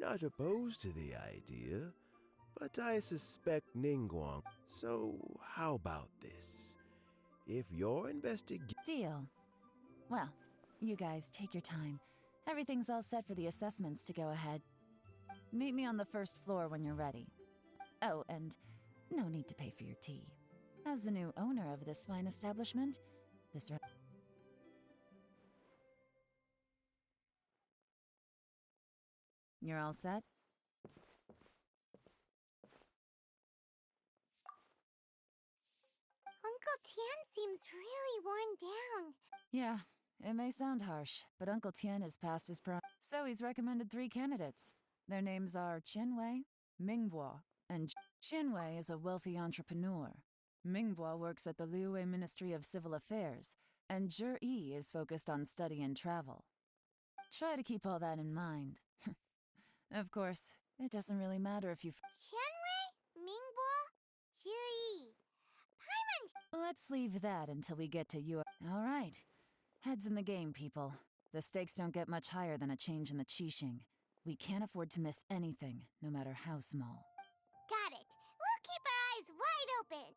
not opposed to the idea, but I suspect Ningguang. So, how about this? If you're Deal. Well, you guys take your time. Everything's all set for the assessments to go ahead. Meet me on the first floor when you're ready. Oh, and no need to pay for your tea. As the new owner of this fine establishment, You're all set? Uncle Tian seems really worn down. Yeah, it may sound harsh, but Uncle Tian is past his prime. So he's recommended 3 candidates. Their names are Qinwei, Mingbo, and Qinwei is a wealthy entrepreneur. Mingbo works at the Liyue Ministry of Civil Affairs, and Zhi Yi is focused on study and travel. Try to keep all that in mind. Of course, it doesn't really matter if you... Qianwei, Mingbo, Zhi. Let's leave that until we get to you. All right. Heads in the game, people. The stakes don't get much higher than a change in the Qixing. We can't afford to miss anything, no matter how small. Got it. We'll keep our eyes wide open.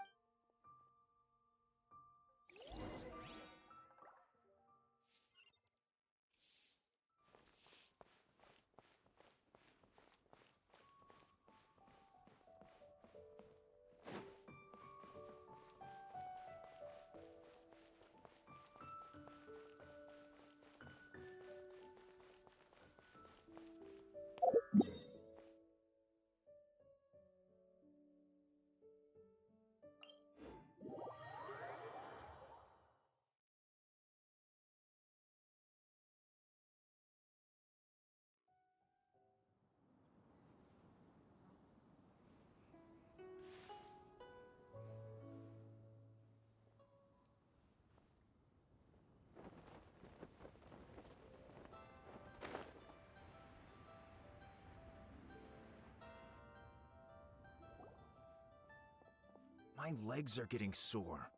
My legs are getting sore.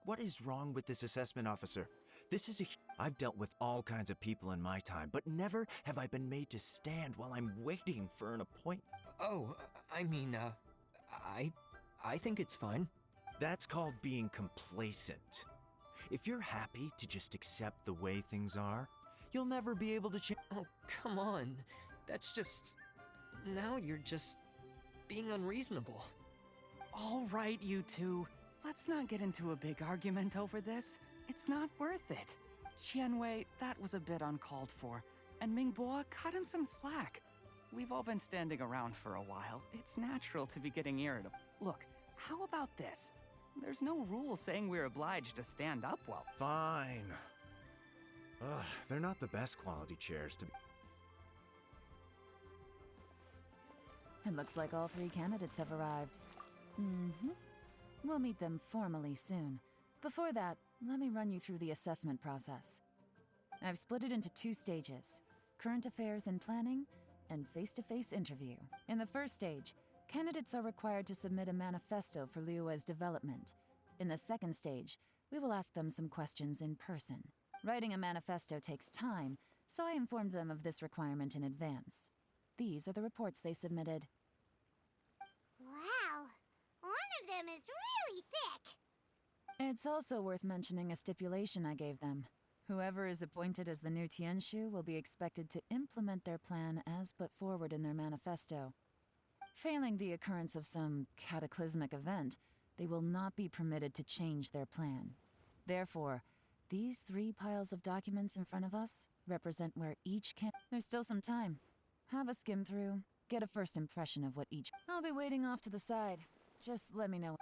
What is wrong with this assessment officer? This is I've dealt with all kinds of people in my time, but never have I been made to stand while I'm waiting for an appointment. Oh, I think it's fine. That's called being complacent. If you're happy to just accept the way things are, you'll never be able to change. Oh, come on. That's just... Now you're just being unreasonable. All right, you two. Let's not get into a big argument over this. It's not worth it. Qianwei, that was a bit uncalled for. And Mingbo, cut him some slack. We've all been standing around for a while. It's natural to be getting irritable. Look, how about this? There's no rule saying we're obliged to stand up well. Fine. Ugh, they're not the best quality chairs to be. It looks like all 3 candidates have arrived. We'll meet them formally soon. Before that, let me run you through the assessment process. I've split it into 2 stages: current affairs and planning, and face-to-face interview. In the first stage, candidates are required to submit a manifesto for Liyue's development. In the second stage, we will ask them some questions in person. Writing a manifesto takes time, so I informed them of this requirement in advance. These are the reports they submitted. Wow. One of them is really thick. It's also worth mentioning a stipulation I gave them. Whoever is appointed as the new Tianshu will be expected to implement their plan as put forward in their manifesto. Failing the occurrence of some cataclysmic event, they will not be permitted to change their plan. Therefore, these 3 piles of documents in front of us represent where each can... There's still some time. Have a skim through, get a first impression of what each... I'll be waiting off to the side. Just let me know.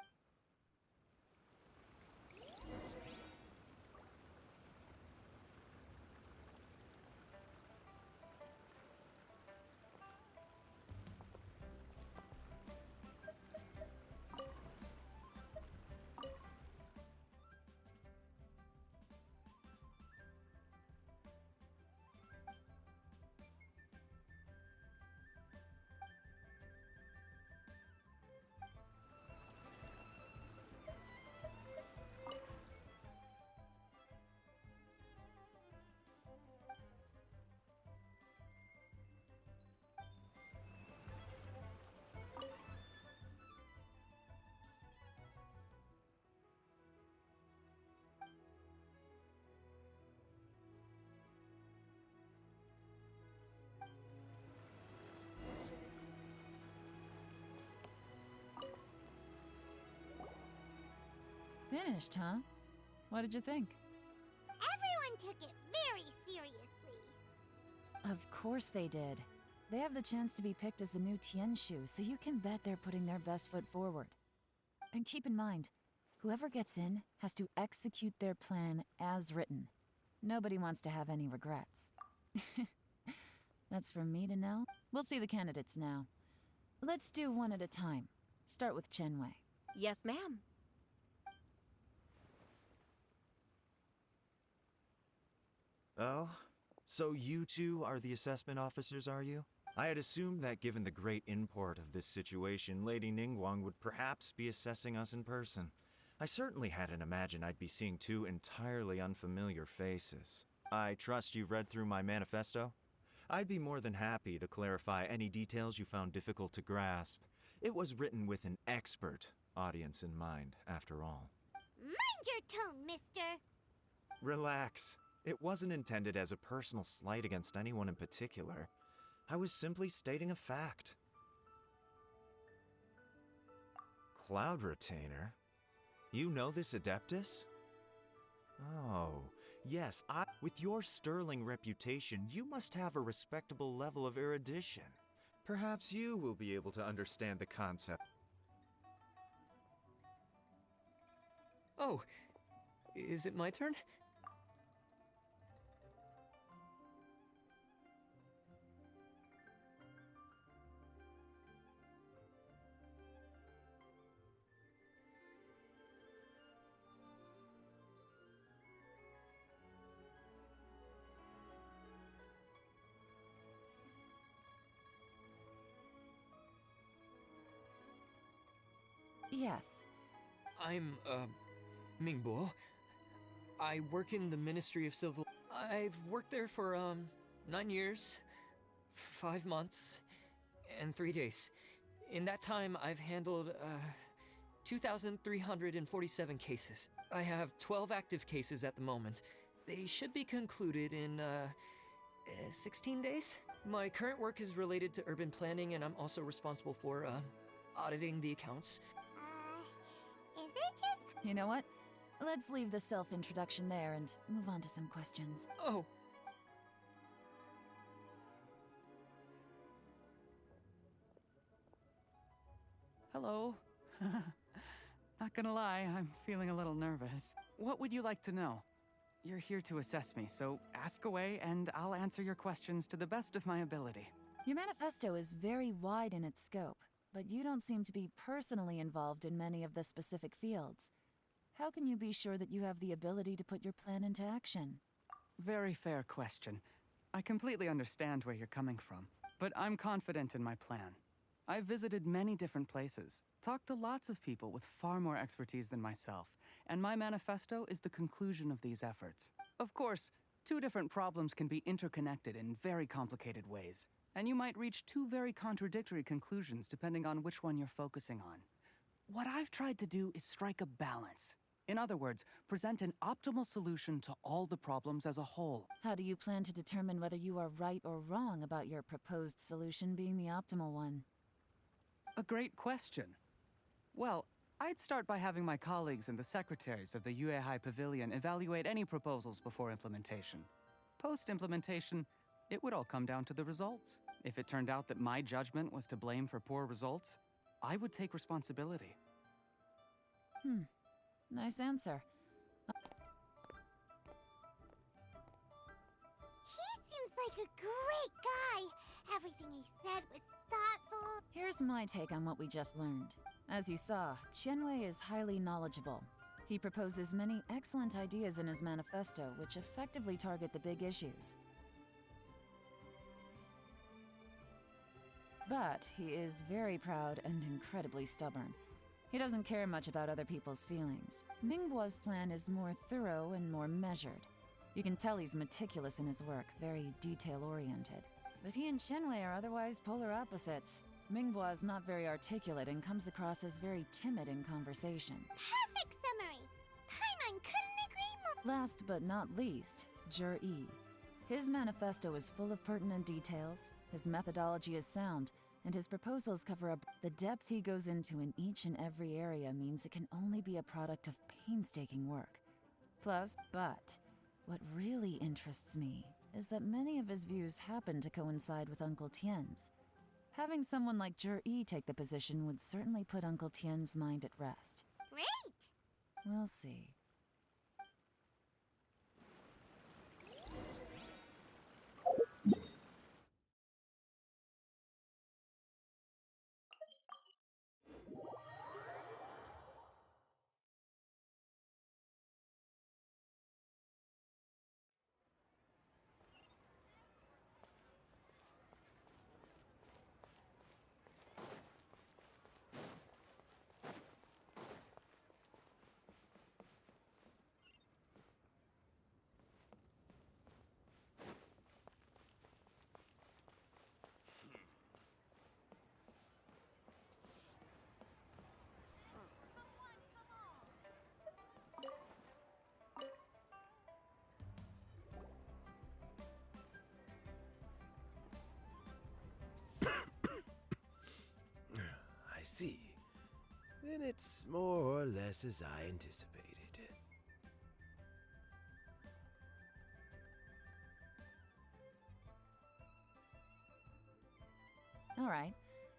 Finished, huh? What did you think? Everyone took it very seriously. Of course they did. They have the chance to be picked as the new Tianshu, so you can bet they're putting their best foot forward. And keep in mind, whoever gets in has to execute their plan as written. Nobody wants to have any regrets. That's for me to know? We'll see the candidates now. Let's do one at a time. Start with Chenwei. Yes, ma'am. Oh? So you two are the assessment officers, are you? I had assumed that given the great import of this situation, Lady Ningguang would perhaps be assessing us in person. I certainly hadn't imagined I'd be seeing two entirely unfamiliar faces. I trust you've read through my manifesto? I'd be more than happy to clarify any details you found difficult to grasp. It was written with an expert audience in mind, after all. Mind your tone, mister. Relax. It wasn't intended as a personal slight against anyone in particular. I was simply stating a fact. Cloud Retainer? You know this Adeptus? Oh, yes, with your sterling reputation, you must have a respectable level of erudition. Perhaps you will be able to understand the concept. Oh, is it my turn? Yes. I'm, Mingbo. I work in the Ministry of Civil... I've worked there for, 9 years, 5 months, and 3 days. In that time, I've handled, 2,347 cases. I have 12 active cases at the moment. They should be concluded in, 16 days? My current work is related to urban planning, and I'm also responsible for, auditing the accounts. Is it just... You know what? Let's leave the self-introduction there and move on to some questions. Oh. Hello. Not gonna lie, I'm feeling a little nervous. What would you like to know? You're here to assess me, so ask away and I'll answer your questions to the best of my ability. Your manifesto is very wide in its scope, but you don't seem to be personally involved in many of the specific fields. How can you be sure that you have the ability to put your plan into action? Very fair question. I completely understand where you're coming from, but I'm confident in my plan. I've visited many different places, talked to lots of people with far more expertise than myself, and my manifesto is the conclusion of these efforts. Of course, two different problems can be interconnected in very complicated ways, and you might reach two very contradictory conclusions depending on which one you're focusing on. What I've tried to do is strike a balance. In other words, present an optimal solution to all the problems as a whole. How do you plan to determine whether you are right or wrong about your proposed solution being the optimal one? A great question. Well, I'd start by having my colleagues and the secretaries of the Yuehai Pavilion evaluate any proposals before implementation. Post-implementation, it would all come down to the results. If it turned out that my judgment was to blame for poor results, I would take responsibility. Nice answer. He seems like a great guy. Everything he said was thoughtful. Here's my take on what we just learned. As you saw, Qianwei is highly knowledgeable. He proposes many excellent ideas in his manifesto, which effectively target the big issues. But he is very proud and incredibly stubborn. He doesn't care much about other people's feelings. Mingbo's plan is more thorough and more measured. You can tell he's meticulous in his work, very detail-oriented. But he and Qianwei are otherwise polar opposites. Mingbo is not very articulate and comes across as very timid in conversation. Perfect summary. Paimon couldn't agree more. Last but not least, Jur-E. His manifesto is full of pertinent details, his methodology is sound, and his proposals cover the depth he goes into in each and every area means it can only be a product of painstaking work. Plus, but what really interests me is that many of his views happen to coincide with Uncle Tien's. Having someone like Yi take the position would certainly put Uncle Tien's mind at rest. Great! We'll see. I see. Then it's more or less as I anticipated. All right,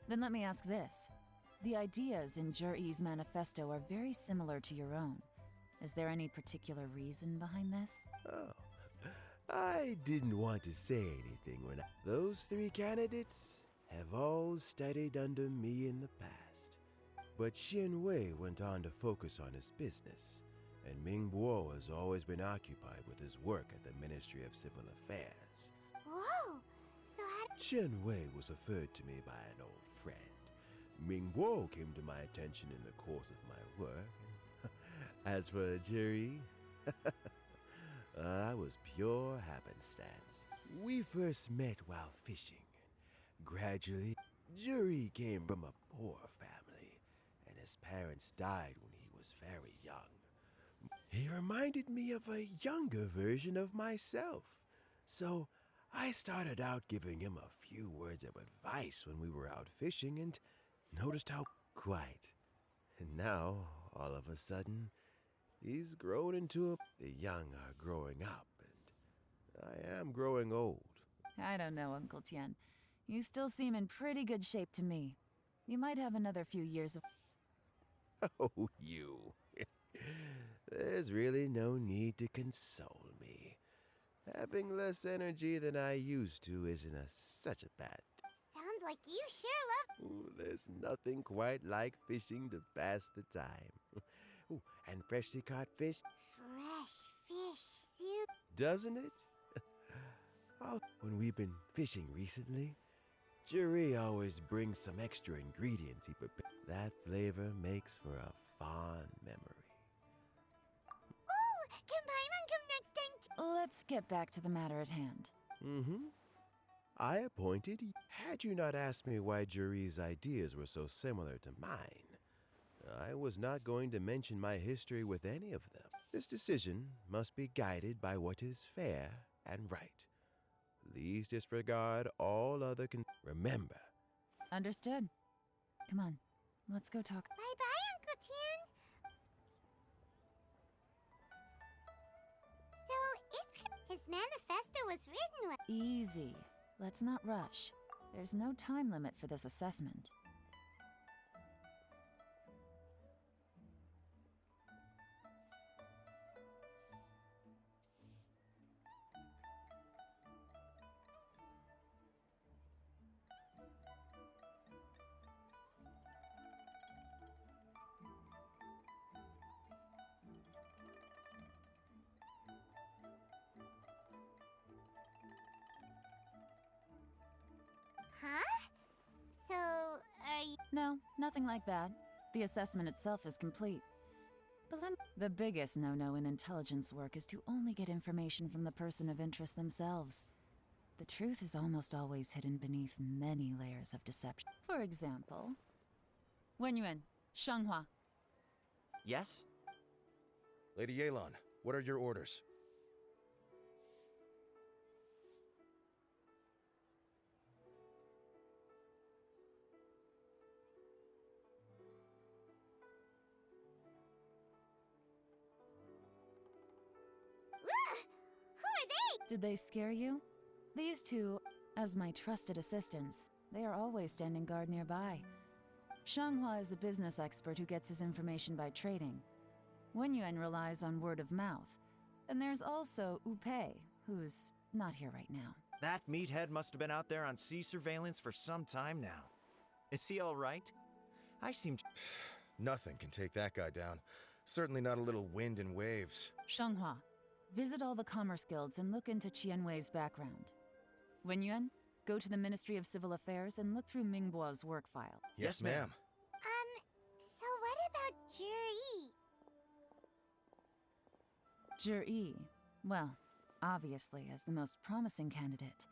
then let me ask this. The ideas in Yi's manifesto are very similar to your own. Is there any particular reason behind this? Oh, I didn't want to say anything when those three candidates have all studied under me in the past. But Xin Wei went on to focus on his business, and Ming Bo has always been occupied with his work at the Ministry of Civil Affairs. Whoa! So how Chen Wei was referred to me by an old friend. Ming Bo came to my attention in the course of my work. As for Jerry, that was pure happenstance. We first met while fishing. Gradually, Jerry came from a poor family, and his parents died when he was very young. He reminded me of a younger version of myself, so I started out giving him a few words of advice when we were out fishing and noticed how quiet. And now, all of a sudden, he's grown into the young are growing up, and I am growing old. I don't know, Uncle Tien. You still seem in pretty good shape to me. You might have another few years of... Oh, you. There's really no need to console me. Having less energy than I used to isn't such a bad... sounds like you sure love Ooh, there's nothing quite like fishing to pass the time. Ooh, and freshly caught fish, fresh fish soup. doesn't it? Oh, when we've been fishing recently, Jerry always brings some extra ingredients he prepares. That flavor makes for a fond memory. Oh, can Paimon come next time? Let's get back to the matter at hand. I appointed you. Had you not asked me why Jerry's ideas were so similar to mine, I was not going to mention my history with any of them. This decision must be guided by what is fair and right. Please disregard all other remember. Understood. Come on, let's go talk. Bye-bye, Uncle Tien. So, his manifesto was written with... Easy. Let's not rush. There's no time limit for this assessment. Huh? So, are you... No, nothing like that. The assessment itself is complete. But the biggest no-no in intelligence work is to only get information from the person of interest themselves. The truth is almost always hidden beneath many layers of deception. For example, Wenyuan, Shanghua. Yes? Lady Yelan, what are your orders? Did they scare you? These two, as my trusted assistants, they are always standing guard nearby. Shanghua is a business expert who gets his information by trading. Wenyuan relies on word of mouth. And there's also Upei, who's not here right now. That meathead must have been out there on sea surveillance for some time now. Is he all right? I seem... Nothing can take that guy down. Certainly not a little wind and waves. Shanghua, visit all the commerce guilds and look into Qianwei's background. Wenyuan, go to the Ministry of Civil Affairs and look through Mingbo's work file. Yes, ma'am. So what about Juri? Jur-E, well, obviously as the most promising candidate,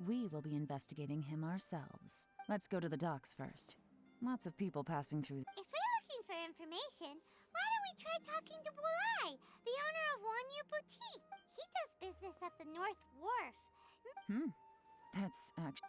we will be investigating him ourselves. Let's go to the docks first. Lots of people passing through. If we're looking for information, why don't we try talking to Bulai, the owner of Wanyu Boutique? He does business at the North Wharf. That's actually...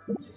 You